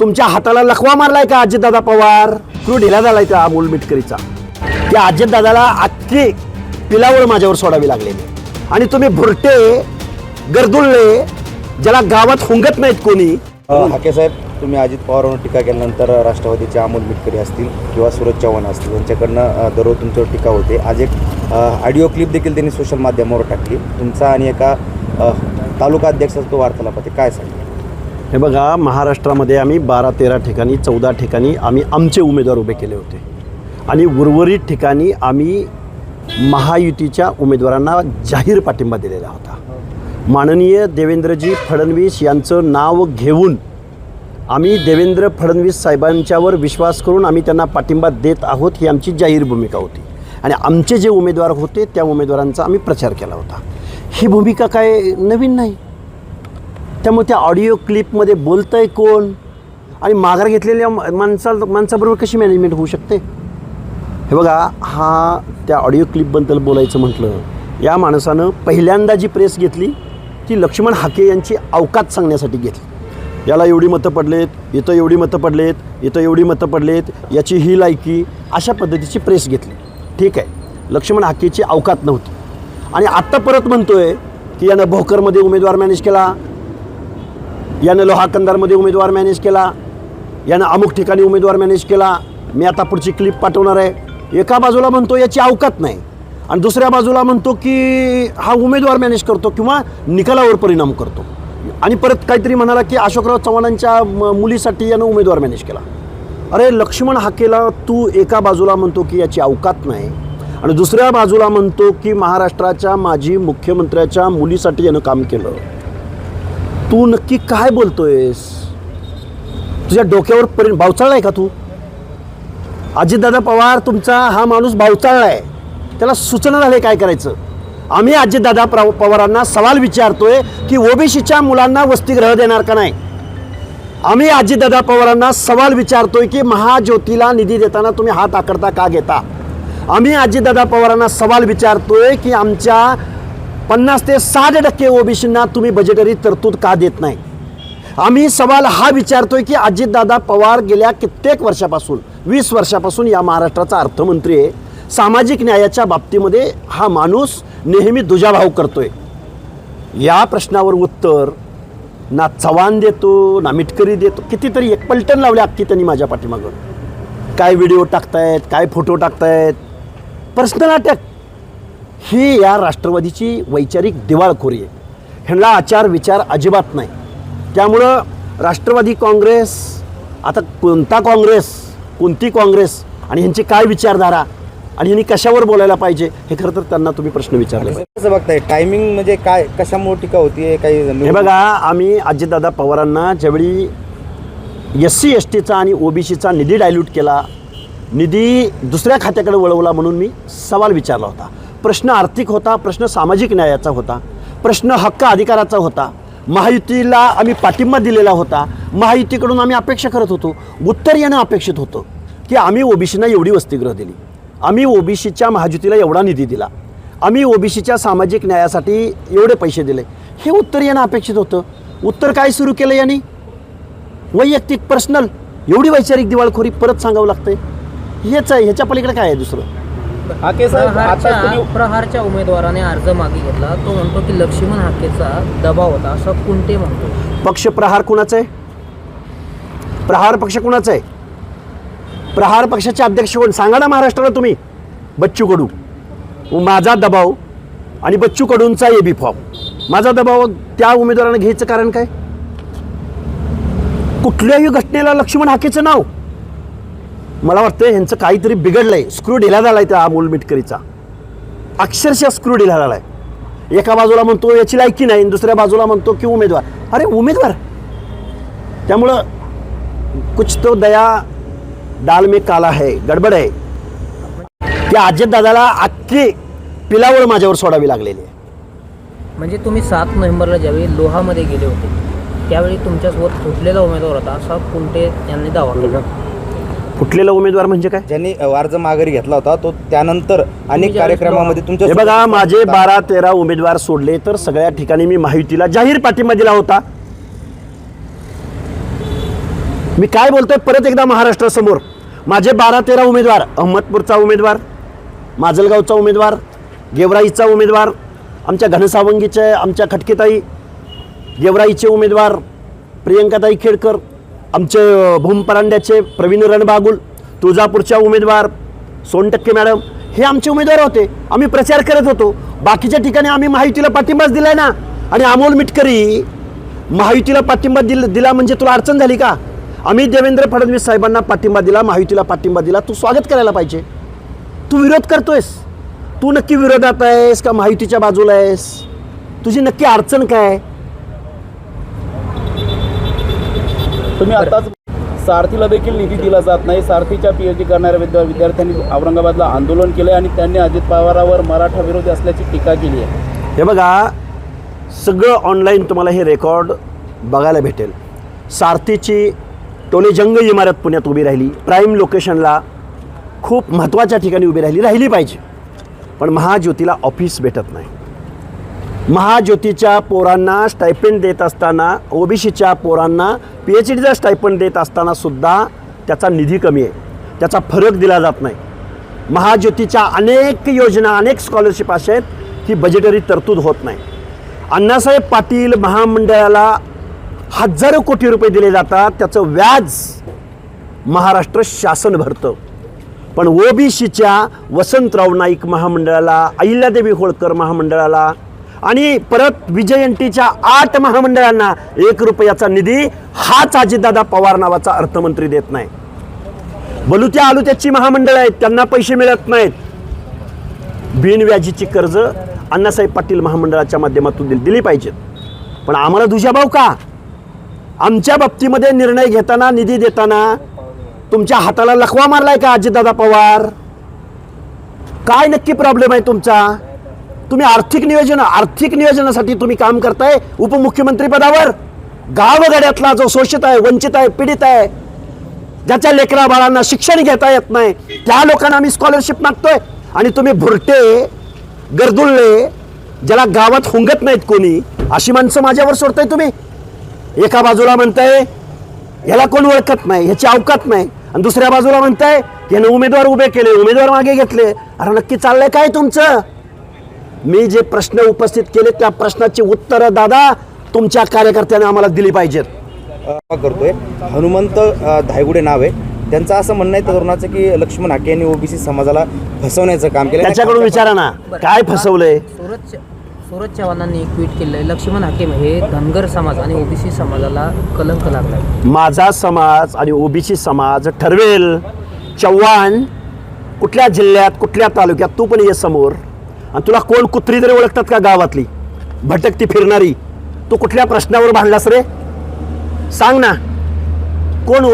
तुमच्या हाताला लखवा मारलाय का अजितदादा पवार? तू ढिला झालाय त्या अमोल मिटकरीचा. त्या अजितदादाला अख्खी पिलावळ माझ्यावर सोडावी लागलेली आणि तुम्ही भुरटे गरदुळले ज्याला गावात हुंगत नाहीत कोणी. हाके साहेब, तुम्ही अजित पवारांवर टीका केल्यानंतर राष्ट्रवादीचे अमोल मिटकरी असतील किंवा सूरज चव्हाण असतील यांच्याकडनं दररोज तुमच्यावर टीका होते. आज एक ऑडिओ क्लिप देखील त्यांनी सोशल माध्यमावर टाकली. तुमचा आणि एका तालुका अध्यक्षाचा तो वार्तालाप आहे, काय सांगा? हे बघा, महाराष्ट्रामध्ये आम्ही 12-13 ठिकाणी 14 ठिकाणी आम्ही आमचे उमेदवार उभे केले होते आणि उर्वरित ठिकाणी आम्ही महायुतीच्या उमेदवारांना जाहीर पाठिंबा दिलेला होता. माननीय देवेंद्रजी फडणवीस यांचं नाव घेऊन आम्ही देवेंद्र फडणवीस साहेबांच्यावर विश्वास करून आम्ही त्यांना पाठिंबा देत आहोत, ही आमची जाहीर भूमिका होती आणि आमचे जे उमेदवार होते त्या उमेदवारांचा आम्ही प्रचार केला होता. ही भूमिका काय नवीन नाही. त्यामुळे त्या ऑडिओ क्लिपमध्ये बोलतंय कोण आणि माघार घेतलेल्या माणसाबरोबर कशी मॅनेजमेंट होऊ शकते? हे बघा, हा त्या ऑडिओ क्लिपबद्दल बोलायचं म्हटलं, या माणसानं पहिल्यांदा जी प्रेस घेतली ती लक्ष्मण हाके यांची अवकात सांगण्यासाठी घेतली. याला एवढी मतं पडलेत, इथं एवढी मतं पडलेत, इथं एवढी मतं पडलेत, याची ही लायकी, अशा पद्धतीची प्रेस घेतली. ठीक आहे, लक्ष्मण हाकेची अवकात नव्हती. आणि आत्ता परत म्हणतोय की यानं भोकरमध्ये उमेदवार मॅनेज केला, यानं लोहा कंदारमध्ये उमेदवार मॅनेज केला, यानं अमुक ठिकाणी उमेदवार मॅनेज केला. मी आता पुढची क्लिप पाठवणार आहे. एका बाजूला म्हणतो याची अवकात नाही आणि दुसऱ्या बाजूला म्हणतो की हा उमेदवार मॅनेज करतो किंवा निकालावर परिणाम करतो आणि परत काहीतरी म्हणाला की अशोकराव चव्हाणांच्या मुलीसाठी यानं उमेदवार मॅनेज केला. अरे लक्ष्मण हाकेला तू एका बाजूला म्हणतो की याची अवकात नाही आणि दुसऱ्या बाजूला म्हणतो की महाराष्ट्राच्या माजी मुख्यमंत्र्याच्या मुलीसाठी यानं काम केलं. तू नक्की काय बोलतोयस? तुझ्या डोक्यावर भावचाळला आहे का तू? अजितदादा पवार तुमचा हा माणूस भावचाळला आहे, त्याला सूचना झाली काय करायचं. आम्ही अजितदादा पवारांना सवाल विचारतोय की ओबीसीच्या मुलांना वसतिगृह देणार का नाही. आम्ही अजितदादा पवारांना सवाल विचारतोय की महाज्योतीला निधी देताना तुम्ही हात आकडता का घेता. आम्ही अजितदादा पवारांना सवाल विचारतोय की आमच्या 50 ते 60% ओबीसींना तुम्ही बजेटरी तरतूद का देत नाही. आम्ही सवाल हा विचारतोय की अजितदादा पवार गेल्या कित्येक वर्षापासून 20 वर्षापासून या महाराष्ट्राचा अर्थमंत्री आहे. सामाजिक न्यायाच्या बाबतीमध्ये हा माणूस नेहमी दुजाभाव करतोय. या प्रश्नावर उत्तर ना चव्हाण देतो ना मिटकरी देतो. कितीतरी एक पलटण लावले अख्खी त्यांनी माझ्या पाठीमागं. काय व्हिडिओ टाकतायत, काय फोटो टाकतायत, पर्सनल अटॅक. ही या राष्ट्रवादीची वैचारिक दिवाळखोरी आहे. ह्यांना आचार विचार अजिबात नाही. त्यामुळं राष्ट्रवादी काँग्रेस, आता कोणती काँग्रेस आणि ह्यांची काय विचारधारा आणि ह्यांनी कशावर बोलायला पाहिजे हे खरं तर त्यांना तुम्ही प्रश्न विचारले. कसं बघताय टायमिंग म्हणजे काय, कशामुळे टीका होतीये काही? हे बघा, आम्ही अजितदादा पवारांना ज्यावेळी SC STचा आणि OBCचा निधी डायल्यूट केला, निधी दुसऱ्या खात्याकडे वळवला म्हणून मी सवाल विचारला होता. प्रश्न आर्थिक होता, प्रश्न सामाजिक न्यायाचा होता, प्रश्न हक्क अधिकाराचा होता. महायुतीला आम्ही पाठिंबा दिलेला होता. महायुतीकडून आम्ही अपेक्षा करत होतो, उत्तर येणं अपेक्षित होतं की आम्ही ओबीसीना एवढी वसतिगृह दिली, आम्ही ओबीसीच्या महायुतीला एवढा निधी दिला, आम्ही ओबीसीच्या सामाजिक न्यायासाठी एवढे पैसे दिले, हे उत्तर येणं अपेक्षित होतं. उत्तर काय सुरू केलं यांनी? वैयक्तिक पर्सनल. एवढी वैचारिक दिवाळखोरी परत सांगावं लागतंय. हेच आहे, ह्याच्या पलीकडे काय आहे दुसरं? प्रहारच्या उमेदवाराने अर्ज मागे घेतला. तो म्हणतो की लक्ष्मण हाकेचा दबाव होता असं कुंटे म्हणतो. पक्ष प्रहार कुणाचा आहे? प्रहार पक्ष कुणाचा आहे? प्रहार पक्षाचे अध्यक्ष कोण सांगा ना महाराष्ट्राला तुम्ही? बच्चू कडू. माझा दबाव आणि बच्चू कडूंचा AB फॉर्म. माझा दबाव त्या उमेदवाराने घ्यायचं कारण काय? कुठल्याही घटनेला लक्ष्मण हाकेचं नाव. मला वाटतं ह्यांचं काहीतरी बिघडलंय. स्क्रू ढिला झालाय त्या अमोल मिटकरीचा, अक्षरशः स्क्रू ढिला झालाय. एका बाजूला म्हणतो याची लायकी नाही, दुसऱ्या बाजूला म्हणतो की उमेदवार. अरे उमेदवार. त्यामुळं कुछ तो दया दाल में काला है, गडबड आहे. त्या अजितदादाला अख्खी पिलावळ माझ्यावर सोडावी लागलेली आहे. म्हणजे तुम्ही 7 नोव्हेंबरला ज्यावेळी लोहामध्ये गेले होते त्यावेळी तुमच्यासोबत फुटलेला उमेदवार होता असा कुंटे यांनी दावा केला. फुटलेला उमेदवार म्हणजे काय? ज्यांनी अर्ज माघारी घेतला होता तो त्यानंतर अनेक कार्यक्रमामध्ये तुमच्या. हे बघा, माझे 12-13 उमेदवार सोडले तर सगळ्या ठिकाणी मी महायुतीला जाहीर पाठिंबा दिला होता. मी काय बोलतोय परत एकदा महाराष्ट्रासमोर, माझे 12-13 उमेदवार, अहमदपूरचा उमेदवार, माजलगावचा उमेदवार, गेवराईचा उमेदवार, आमच्या घनसावंगीचे, आमच्या खटकेताई गेवराईचे उमेदवार प्रियंकाताई खेडकर, आमचे भूमपरांड्याचे प्रवीण रणबागुल, तुळजापूरच्या उमेदवार सोनटक्के मॅडम, हे आमचे उमेदवार होते. आम्ही प्रचार करत होतो. बाकीच्या ठिकाणी आम्ही महायुतीला पाठिंबाच दिलाय ना. आणि अमोल मिटकरी महायुतीला पाठिंबा दिला म्हणजे तुला अडचण झाली का? आम्ही देवेंद्र फडणवीस साहेबांना पाठिंबा दिला, महायुतीला पाठिंबा दिला, तू स्वागत करायला पाहिजे. तू विरोध करतोयस, तू नक्की विरोधात आहेस का महायुतीच्या बाजूला आहेस? तुझी नक्की अडचण काय? तुम्ही आताच सारथीला देखील निधी दिला जात नाही. सारथीच्या PhD करणाऱ्या विद्यार्थ्यांनी औरंगाबादला आंदोलन केले आणि त्यांनी अजित पवारांवर मराठा विरोधी असल्याची टीका केली आहे. हे बघा, सगळं ऑनलाईन तुम्हाला हे रेकॉर्ड बघायला भेटेल. सारथीची टोलेजंग इमारत पुण्यात उभी राहिली, प्राईम लोकेशनला खूप महत्त्वाच्या ठिकाणी उभी राहिली पाहिजे. पण महाज्योतीला ऑफिस भेटत नाही. महाज्योतीच्या पोरांना स्टायपेंड देत असताना, OBCच्या पोरांना PhDचा स्टायपेंड देत असताना सुद्धा त्याचा निधी कमी आहे, त्याचा फरक दिला जात नाही. महाज्योतीच्या अनेक योजना, अनेक स्कॉलरशिप अशा आहेत की बजेटरी तरतूद होत नाही. अण्णासाहेब पाटील महामंडळाला हजारो कोटी रुपये दिले जातात, त्याचं व्याज महाराष्ट्र शासन भरतं. पण OBCच्या वसंतराव नाईक महामंडळाला, अहिल्यादेवी होळकर महामंडळाला आणि परत विजयंतीच्या 8 महामंडळांना 1 रुपयाचा निधी हाच अजितदादा पवार नावाचा अर्थमंत्री देत नाही. बलुत्या आलुत्याची महामंडळं आहेत, त्यांना पैसे मिळत नाहीत. बिनव्याजीची कर्ज अण्णासाहेब पाटील महामंडळाच्या माध्यमातून दिली पाहिजेत. पण आम्हाला दुजाभाव का? आमच्या बाबतीमध्ये निर्णय घेताना, निधी देताना तुमच्या हाताला लखवा मारलाय का अजितदादा पवार? काय नक्की प्रॉब्लेम आहे तुमचा? तुम्ही आर्थिक नियोजनासाठी तुम्ही काम करताय उपमुख्यमंत्री पदावर. गावगाड्यातला जो शोषित आहे, वंचित आहे, पीडित आहे, ज्याच्या लेकरा बाळांना शिक्षण घेता येत नाही, त्या लोकांना आम्ही स्कॉलरशिप मागतोय. आणि तुम्ही भुरटे, गर्दुल्ले, ज्याला गावात हुंगत नाहीत कोणी, अशी माणसं माझ्यावर सोडताय तुम्ही. एका बाजूला म्हणताय ह्याला कोण ओळखत नाही, ह्याची अवकात नाही, आणि दुसऱ्या बाजूला म्हणताय यानं उमेदवार उभे केले, उमेदवार मागे घेतले. अरे नक्की चाललंय काय तुमचं? मी जे प्रश्न उपस्थित केले त्या प्रश्नाची उत्तरं दादा तुमच्या कार्यकर्त्यांनी आम्हाला दिली पाहिजेत. करतोय हनुमंत धायगुडे नाव आहे त्यांचं. असं म्हणणं आहे तरुणाचं की लक्ष्मण हाके यांनी OBC समाजाला फसवण्याचं काम केलं. त्याच्याकडून विचारा ना काय फसवलंय. सूरज चव्हाणांनी ट्विट केलंय, लक्ष्मण हाकेम हे धनगर समाज आणि OBC समाजाला कलंक लागलाय. माझा समाज आणि OBC समाज ठरवेल. चव्हाण कुठल्या जिल्ह्यात, कुठल्या तालुक्यात, तू पण ये समोर. आणि तुला कोण कुत्री तरी ओळखतात का गावातली भटकती फिरणारी? तू कुठल्या प्रश्नावर भांडलास रे? सांग ना. कोण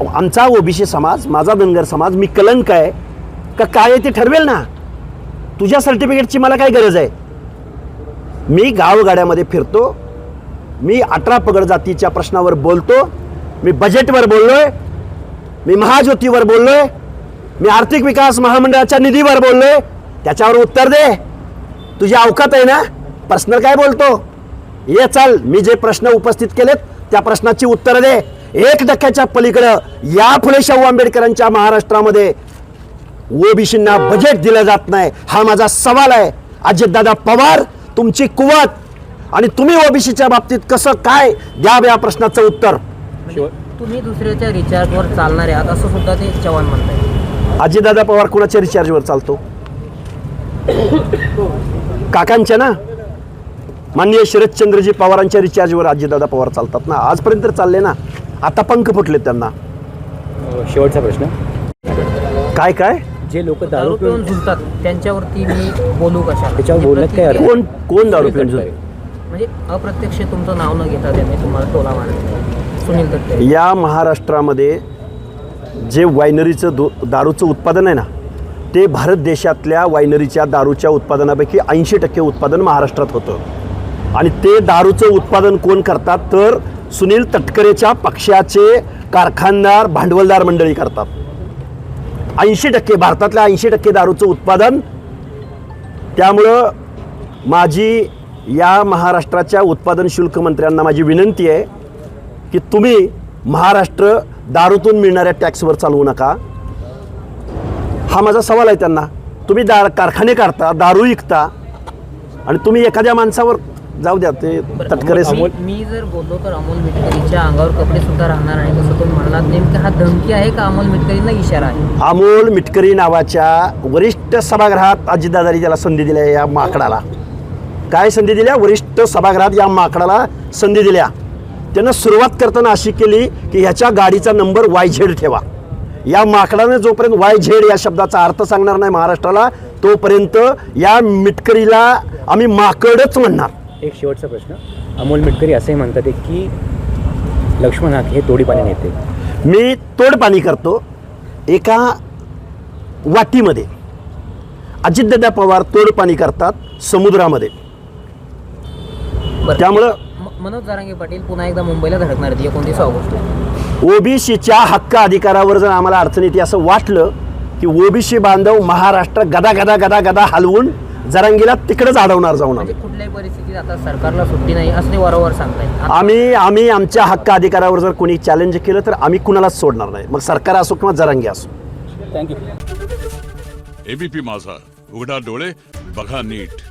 आमचा OBC समाज, माझा धनगर समाज, मी कलंक आहे का काय आहे ते ठरवेल ना. तुझ्या सर्टिफिकेटची मला काय गरज आहे? मी गावगाड्यामध्ये फिरतो, मी 18 पगड जातीच्या प्रश्नावर बोलतो, मी बजेटवर बोललोय, मी महाज्योतीवर बोललोय, मी आर्थिक विकास महामंडळाच्या निधीवर बोललोय. त्याच्यावर उत्तर दे. तुझी अवकात आहे ना? पर्सनल काय बोलतो? ये चल, मी जे प्रश्न उपस्थित केलेत त्या प्रश्नाची उत्तर दे. 1% पलीकडं या फुले शाहू आंबेडकरांच्या महाराष्ट्रामध्ये OBCंना बजेट दिलं जात नाही. हा माझा सवाल आहे. अजितदादा पवार, तुमची कुवत आणि तुम्ही OBCच्या बाबतीत कसं काय द्यावं या प्रश्नाचं उत्तर. तुम्ही दुसऱ्याच्या रिचार्जवर चालणारे आहात असं सुद्धा ते चव्हाण म्हणतात. अजितदादा पवार कुणाच्या रिचार्जवर चालतो? काकांच्या ना, माननीय शरदचंद्रजी पवारांच्या रिचार्जवर अजितदादा पवार चालतात ना. आजपर्यंत चालले ना, आता पंख फुटले त्यांना. शेवटचा प्रश्न, काय काय जे लोक दारू पिऊन झुलतात त्यांच्यावरती मी बोलू कशा? त्याच्यावर बोलण्यात काय अर्थ? कोण दारू पिऊन झुलतात? म्हणजे अप्रत्यक्ष तुमचं नाव न घेता त्यांनी तुम्हाला टोला मारला. सुनील तटकरे. या महाराष्ट्रामध्ये जे वायनरीचं दारूचं उत्पादन आहे ना, ते भारत देशातल्या वायनरीच्या दारूच्या उत्पादनापैकी 80% उत्पादन महाराष्ट्रात होतं. आणि ते दारूचं उत्पादन कोण करतात तर सुनील तटकरेच्या पक्षाचे कारखानदार, भांडवलदार मंडळी करतात. 80% भारतातल्या 80% दारूचं उत्पादन. त्यामुळं माझी या महाराष्ट्राच्या उत्पादन शुल्क मंत्र्यांना माझी विनंती आहे की तुम्ही महाराष्ट्र दारूतून मिळणाऱ्या टॅक्सवर चालवू नका. हा माझा सवाल आहे त्यांना. तुम्ही कारखाने काढता, दारू विकता आणि तुम्ही एखाद्या माणसावर जाऊ द्या ते तटकरे. मी जर बोललो तर अमोल मिटकरीच्या अंगावर कपडे सुद्धा राहणार नाही असं तुम्ही म्हणालात. नेमकं हा धमकी आहे का अमोल मिटकरींना इशारा आहे? अमोल मिटकरी नावाच्या वरिष्ठ सभागृहात अजितदादांनी त्याला संधी दिल्या. या माकडाला काय संधी दिल्या? वरिष्ठ सभागृहात या माकडाला संधी दिल्या. त्यानं सुरुवात करताना अशी केली की ह्याच्या गाडीचा नंबर YZ ठेवा. या माकडाने जोपर्यंत YZ या शब्दाचा अर्थ सांगणार नाही महाराष्ट्राला, तोपर्यंत या मिटकरीला आम्ही माकडच म्हणणार. एक शेवटचा प्रश्न. अमोल मिटकरी असंही म्हणतात की लक्ष्मण हाके हे तोडीपाणी नेते. मी तोडपाणी करतो एका वाटीमध्ये. अजितदादा पवार तोडपाणी करतात समुद्रामध्ये. त्यामुळं मनोज जरांगे पाटील पुन्हा एकदा मुंबईला धडकणार आहेत 29 ऑगस्ट. ओबीसीच्या हक्क अधिकारावर जर आम्हाला अडचण येते असं वाटलं की ओबीसी बांधव महाराष्ट्र गदा गदा गदा गदा हलवून जरांगीला तिकडेच अडवणार जाऊन. म्हणजे कुठल्याही परिस्थितीत आता सरकारला सुट्टी नाही असं ते वारंवार सांगतायत. आम्ही आमच्या हक्क अधिकारावर जर कोणी चॅलेंज केलं तर आम्ही कुणालाच सोडणार नाही, मग सरकार असो किंवा जरांगी असो. थँक्यू. एबीपी माझा, उघडा डोळे बघा नीट.